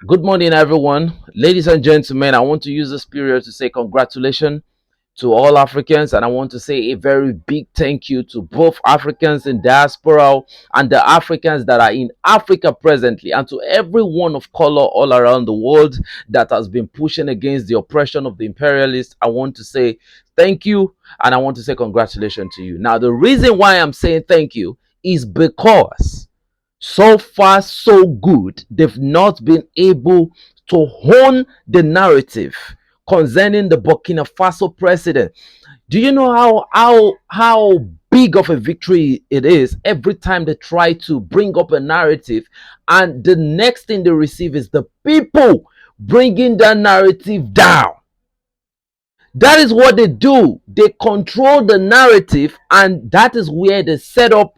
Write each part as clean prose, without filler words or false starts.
Good morning, everyone. Ladies and gentlemen, I want to use this period to say congratulations to all Africans, and I want to say a very big thank you to both Africans in diaspora and the Africans that are in Africa presently, and to everyone of color all around the world that has been pushing against the oppression of the imperialists. I want to say thank you, and I want to say congratulations to you. Now, the reason why I'm saying thank you is because so far so good, they've not been able to hone the narrative concerning the Burkina Faso president. Do you know how big of a victory it is every time they try to bring up a narrative, and the next thing they receive is the people bringing that narrative down? That is what they do. They control the narrative, and that is where they set up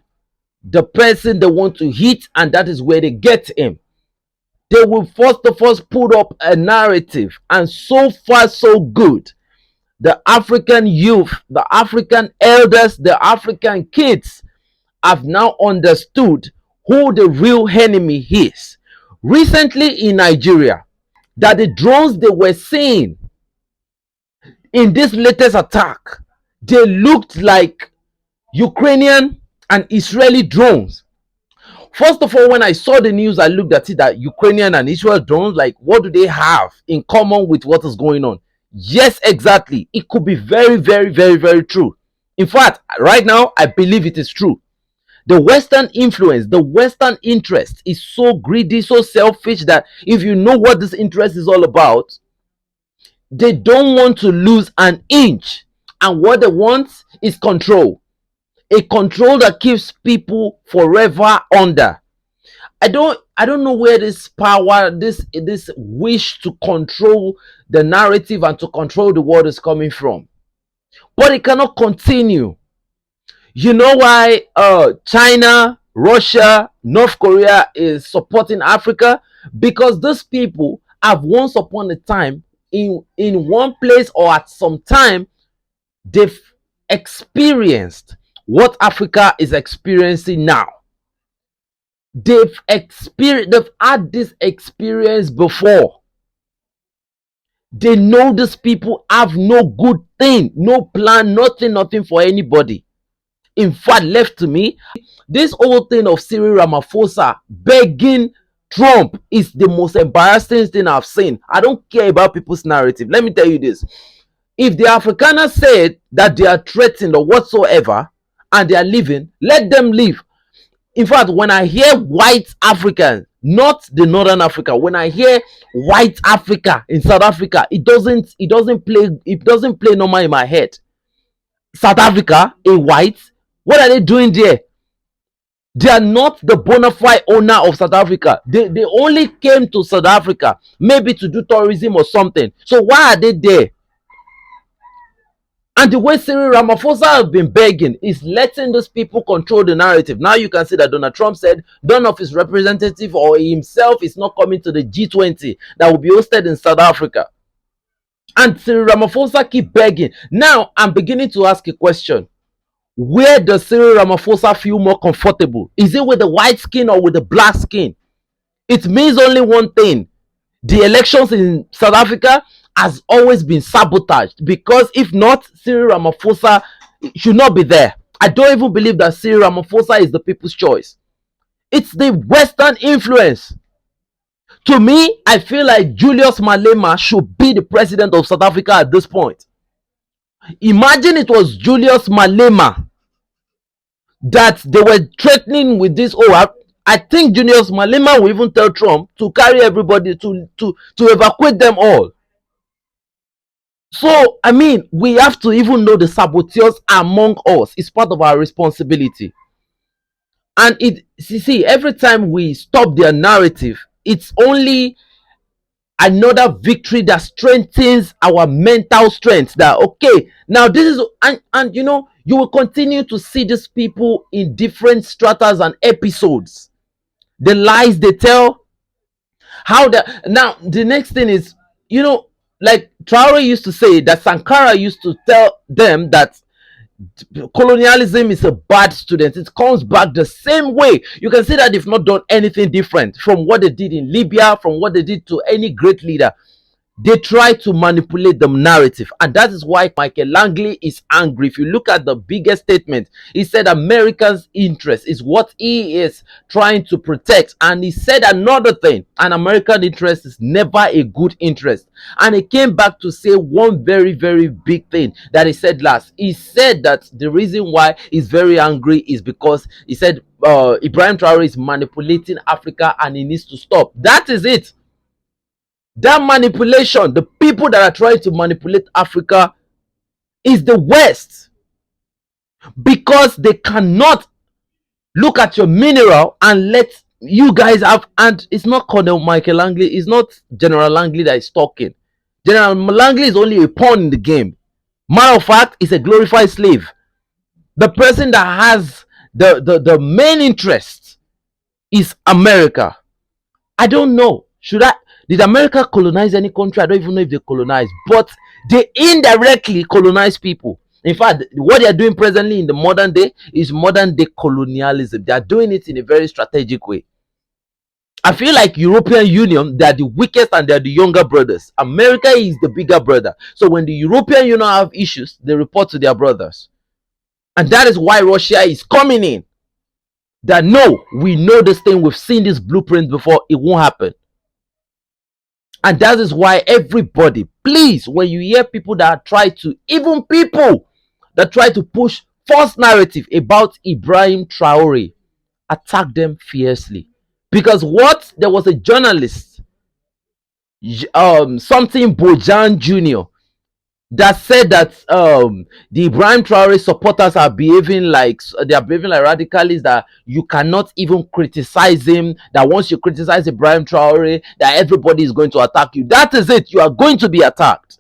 the person they want to hit, and that is where they get him. They will first of all put up a narrative, and so far so good. The African youth, the African elders, the African kids have now understood who the real enemy is. Recently in Nigeria, that the drones they were seeing in this latest attack, they looked like Ukrainian and Israeli drones. First of all, when I saw the news, I looked at it that Ukrainian and Israel drones, like, what do they have in common with what is going on? Yes, exactly. It could be very, very, very, very true. In fact, right now, I believe it is true. The Western influence, the Western interest is so greedy, so selfish that if you know what this interest is all about, they don't want to lose an inch. And what they want is control. A control that keeps people forever under. I don't know where this power, this wish to control the narrative and to control the world is coming from. But it cannot continue. You know why China, Russia, North Korea is supporting Africa? Because these people have once upon a time in one place or at some time they've experienced what Africa is experiencing now. They've had this experience before. They know these people have no good thing, no plan, nothing for anybody. In fact, left to me, this whole thing of Cyril Ramaphosa begging Trump is the most embarrassing thing I've seen. I don't care about people's narrative. Let me tell you this. If the Afrikaners said that they are threatened or whatsoever and they are leaving, let them leave. In fact, when I hear white African, not the Northern Africa, when I hear white Africa in South Africa, it doesn't play normal in my head. South Africa, a white, what are they doing there? They are not the bona fide owner of South Africa. They only came to South Africa maybe to do tourism or something. So why are they there? And the way Cyril Ramaphosa have been begging is letting those people control the narrative. Now you can see that Donald Trump said none of his representative or himself is not coming to the G20 that will be hosted in South Africa. And Cyril Ramaphosa keep begging. Now I'm beginning to ask a question. Where does Cyril Ramaphosa feel more comfortable? Is it with the white skin or with the black skin? It means only one thing. The elections in South Africa has always been sabotaged, because if not, Cyril Ramaphosa should not be there. I don't even believe that Cyril Ramaphosa is the people's choice. It's the Western influence. To me, I feel like Julius Malema should be the president of South Africa at this point. Imagine it was Julius Malema that they were threatening with this. I think Julius Malema will even tell Trump to carry everybody to evacuate them all. So, I mean, we have to even know the saboteurs among us. It's part of our responsibility. And see, every time we stop their narrative, it's only another victory that strengthens our mental strength. That, okay, now this is, and you know, you will continue to see these people in different stratas and episodes. The lies they tell, now the next thing is, you know, like Traore used to say that Sankara used to tell them that Colonialism is a bad student. It comes back the same way. You can see that they've not done anything different from what they did in Libya, from what they did to any great leader. They try to manipulate the narrative, and that is why Michael Langley is angry. If you look at the biggest statement, he said America's interest is what he is trying to protect, and he said another thing: an American interest is never a good interest. And he came back to say one very, very big thing that he said last. He said that the reason why he's very angry is because he said Ibrahim Traore is manipulating Africa and he needs to stop. That is it. That manipulation, the people that are trying to manipulate Africa is the West, because they cannot look at your mineral and let you guys have. And it's not Colonel Michael Langley, it's not General Langley that is talking. General Langley is only a pawn in the game. Matter of fact, he's a glorified slave. The person that has the main interest is America. I don't know. Did America colonize any country? I don't even know if they colonized, but they indirectly colonize people. In fact, what they are doing presently in the modern day is modern day colonialism. They are doing it in a very strategic way. I feel like European Union, they are the weakest and they are the younger brothers. America is the bigger brother. So when the European Union have issues, they report to their brothers. And that is why Russia is coming in. That no, we know this thing, we've seen this blueprint before, it won't happen. And that is why everybody, please, when you hear people that try to, even people that try to push false narrative about Ibrahim Traore, attack them fiercely. Because what? There was a journalist, something Bojan Jr., that said that the Ibrahim Traore supporters are behaving like radicalists, that you cannot even criticize him, that once you criticize Ibrahim Traore, that everybody is going to attack you. That is it. You are going to be attacked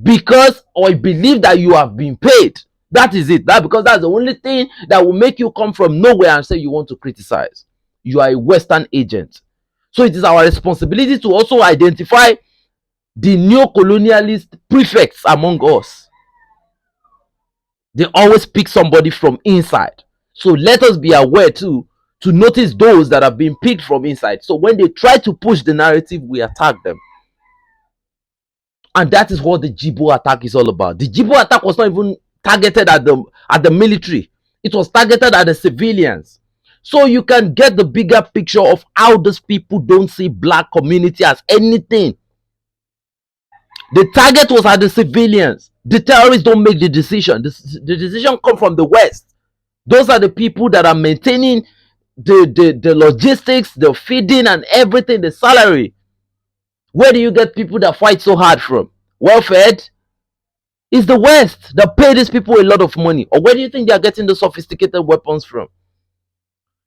because I believe that you have been paid. That is it. Because that's the only thing that will make you come from nowhere and say you want to criticize. You are a Western agent. So it is our responsibility to also identify the neo-colonialist prefects among us. They always pick somebody from inside. So let us be aware too, to notice those that have been picked from inside. So when they try to push the narrative, we attack them. And that is what the Jibo attack is all about. The Jibo attack was not even targeted at the military. It was targeted at the civilians. So you can get the bigger picture of how these people don't see black community as anything. The target was at the civilians. The terrorists don't make the decision. The decision comes from the West. Those are the people that are maintaining the logistics, the feeding and everything, the salary. Where do you get people that fight so hard from? Well-fed? It's the West that pay these people a lot of money. Or where do you think they are getting the sophisticated weapons from?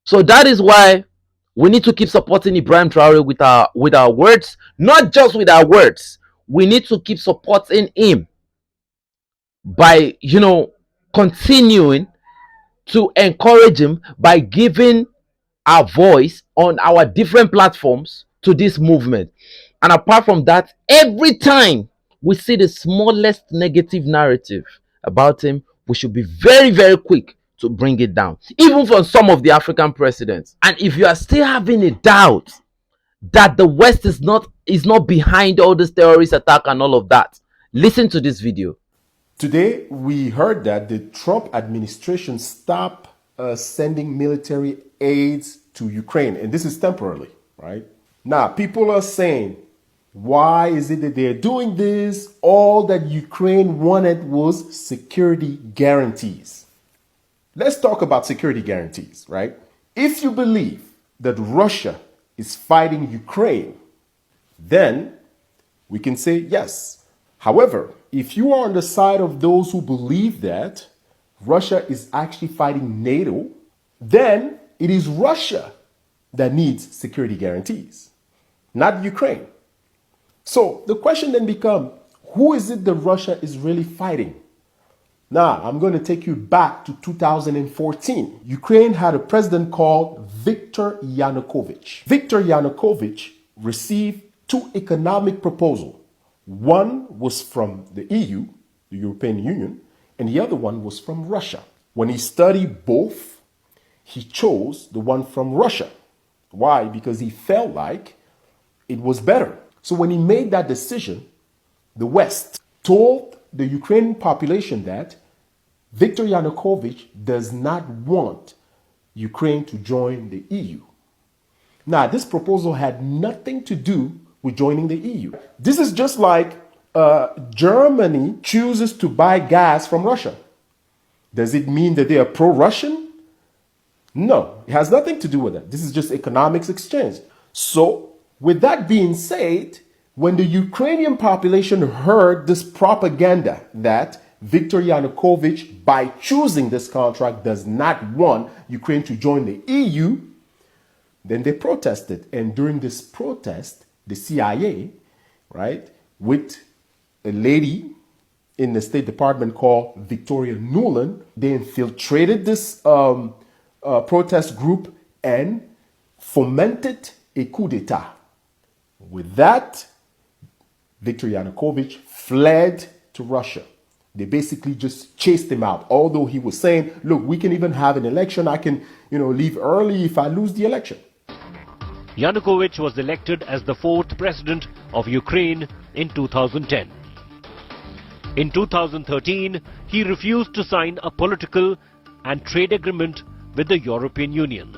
So that is why we need to keep supporting Ibrahim Traore with our words, not just with our words. We need to keep supporting him by, continuing to encourage him by giving our voice on our different platforms to this movement. And apart from that, every time we see the smallest negative narrative about him, we should be very, very quick to bring it down, even from some of the African presidents. And if you are still having a doubt that the West is not behind all this terrorist attack and all of that, listen to this video. Today, we heard that the Trump administration stopped sending military aids to Ukraine, and this is temporarily, right? Now, people are saying, why is it that they're doing this? All that Ukraine wanted was security guarantees. Let's talk about security guarantees, right? If you believe that Russia is fighting Ukraine, then we can say yes. However, if you are on the side of those who believe that Russia is actually fighting NATO, then it is Russia that needs security guarantees, not Ukraine. So the question then becomes, who is it that Russia is really fighting? Now, I'm going to take you back to 2014. Ukraine had a president called Viktor Yanukovych. Viktor Yanukovych received two economic proposals. One was from the EU, the European Union, and the other one was from Russia. When he studied both, he chose the one from Russia. Why? Because he felt like it was better. So when he made that decision, the West told the Ukrainian population that Viktor Yanukovych does not want Ukraine to join the EU. Now, this proposal had nothing to do with joining the EU. This is just like Germany chooses to buy gas from Russia. Does it mean that they are pro-Russian? No, it has nothing to do with that. This is just economics exchange. So, with that being said, when the Ukrainian population heard this propaganda that Viktor Yanukovych, by choosing this contract, does not want Ukraine to join the EU, then they protested. And during this protest, the CIA, right, with a lady in the State Department called Victoria Nuland, they infiltrated this protest group and fomented a coup d'etat. With that, Viktor Yanukovych fled to Russia. They basically just chased him out. Although he was saying, look, we can even have an election. I can, leave early if I lose the election. Yanukovych was elected as the fourth president of Ukraine in 2010. In 2013, he refused to sign a political and trade agreement with the European Union.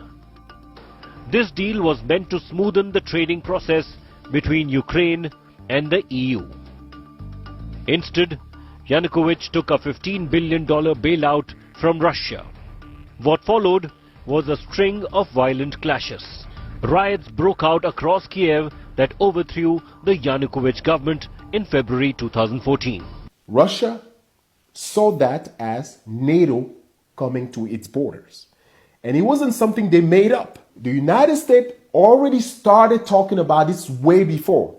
This deal was meant to smoothen the trading process between Ukraine and the EU. Instead, Yanukovych took a $15 billion bailout from Russia. What followed was a string of violent clashes. Riots broke out across Kiev that overthrew the Yanukovych government in February 2014. Russia saw that as NATO coming to its borders. And it wasn't something they made up. The United States already started talking about this way before.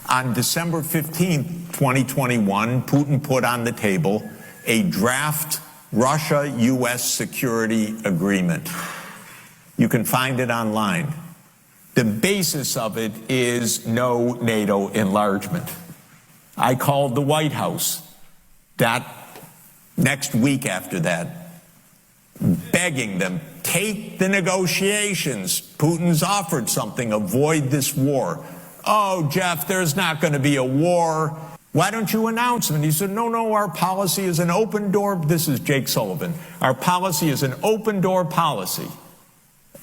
On December 15, 2021, Putin put on the table a draft Russia-U.S. security agreement. You can find it online. The basis of it is no NATO enlargement. I called the White House that next week after that, begging them, take the negotiations. Putin's offered something, avoid this war. Oh, Jeff, there's not going to be a war. Why don't you announce it? And he said, no, our policy is an open door. This is Jake Sullivan. Our policy is an open door policy.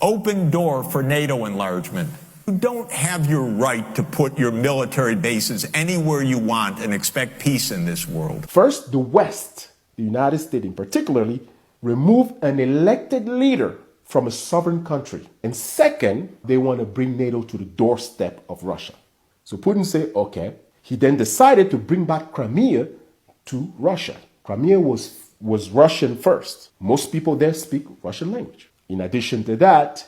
Open door for NATO enlargement. You don't have your right to put your military bases anywhere you want and expect peace in this world. First, the West, the United States in particularly, remove an elected leader from a sovereign country. And second, they want to bring NATO to the doorstep of Russia. So Putin said, okay. He then decided to bring back Crimea to Russia. Crimea was Russian first. Most people there speak Russian language. In addition to that,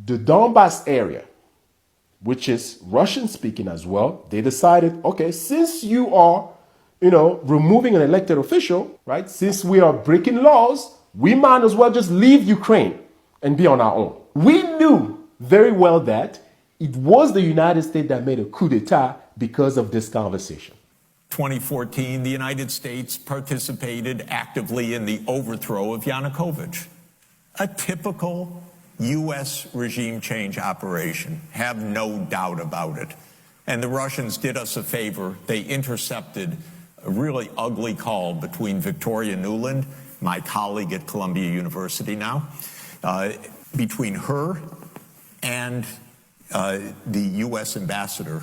the Donbas area, which is Russian speaking as well, they decided, okay, since you are, removing an elected official, right? Since we are breaking laws, we might as well just leave Ukraine and be on our own. We knew very well that it was the United States that made a coup d'etat because of this conversation. 2014, the United States participated actively in the overthrow of Yanukovych. A typical U.S. regime change operation, have no doubt about it. And the Russians did us a favor. They intercepted a really ugly call between Victoria Nuland, my colleague at Columbia University now, between her and the U.S. ambassador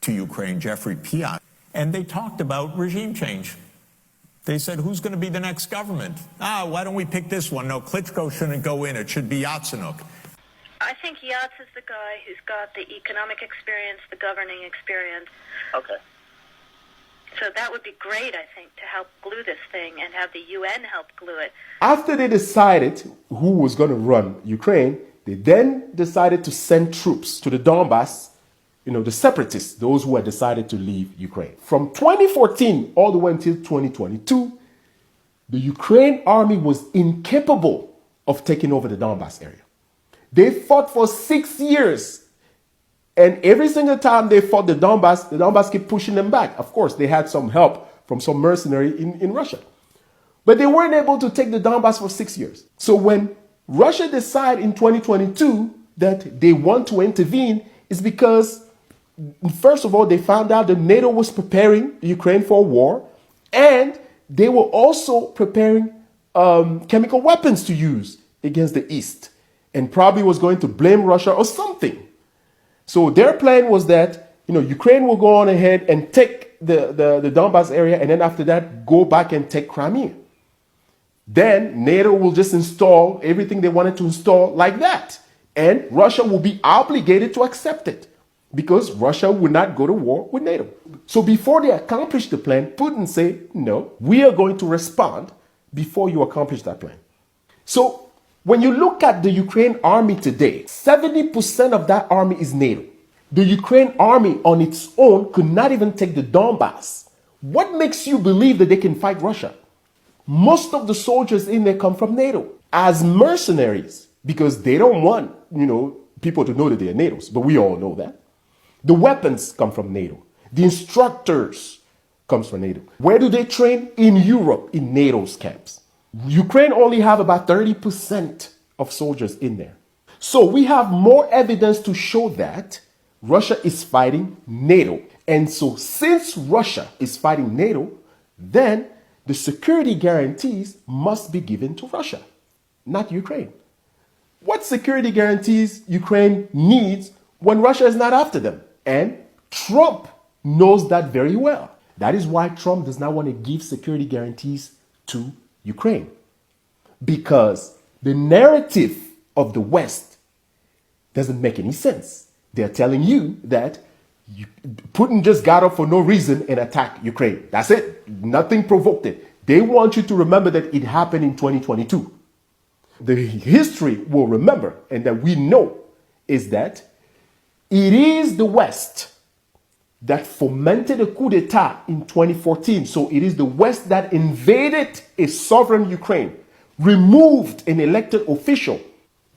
to Ukraine, Jeffrey Pion. And they talked about regime change. They said, who's going to be the next government? Why don't we pick this one? No, Klitschko shouldn't go in. It should be Yatsenyuk. I think Yats is the guy who's got the economic experience, the governing experience. Okay. So that would be great, I think, to help glue this thing and have the UN help glue it. After they decided who was going to run Ukraine, they then decided to send troops to the Donbass, the separatists, those who had decided to leave Ukraine. From 2014 all the way until 2022, the Ukraine army was incapable of taking over the Donbass area. They fought for 6 years. And every single time they fought the Donbass kept pushing them back. Of course, they had some help from some mercenary in Russia. But they weren't able to take the Donbass for 6 years. So when Russia decided in 2022 that they want to intervene, it's because, first of all, they found out that NATO was preparing Ukraine for war, and they were also preparing chemical weapons to use against the East, and probably was going to blame Russia or something. So their plan was that, Ukraine will go on ahead and take the Donbass area, and then after that, go back and take Crimea. Then NATO will just install everything they wanted to install like that. And Russia will be obligated to accept it because Russia would not go to war with NATO. So before they accomplish the plan, Putin said, no, we are going to respond before you accomplish that plan. So when you look at the Ukraine army today, 70% of that army is NATO. The Ukraine army on its own could not even take the Donbass. What makes you believe that they can fight Russia? Most of the soldiers in there come from NATO as mercenaries because they don't want, people to know that they're NATOs, but we all know that. The weapons come from NATO. The instructors comes from NATO. Where do they train? In Europe, in NATO's camps. Ukraine only have about 30% of soldiers in there. So we have more evidence to show that Russia is fighting NATO. And so since Russia is fighting NATO, then the security guarantees must be given to Russia, not Ukraine. What security guarantees Ukraine needs when Russia is not after them? And Trump knows that very well. That is why Trump does not want to give security guarantees to Ukraine. Because the narrative of the West doesn't make any sense. They're telling you that Putin just got up for no reason and attacked Ukraine. That's it. Nothing provoked it. They want you to remember that it happened in 2022. The history will remember, and that we know, is that it is the West that fomented a coup d'etat in 2014. So it is the West that invaded a sovereign Ukraine, removed an elected official,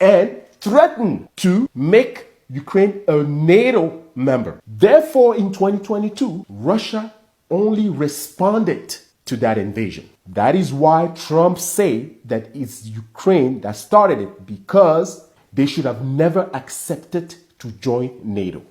and threatened to make Ukraine a NATO member. Therefore, in 2022, Russia only responded to that invasion. That is why Trump say that it's Ukraine that started it, because they should have never accepted to join NATO.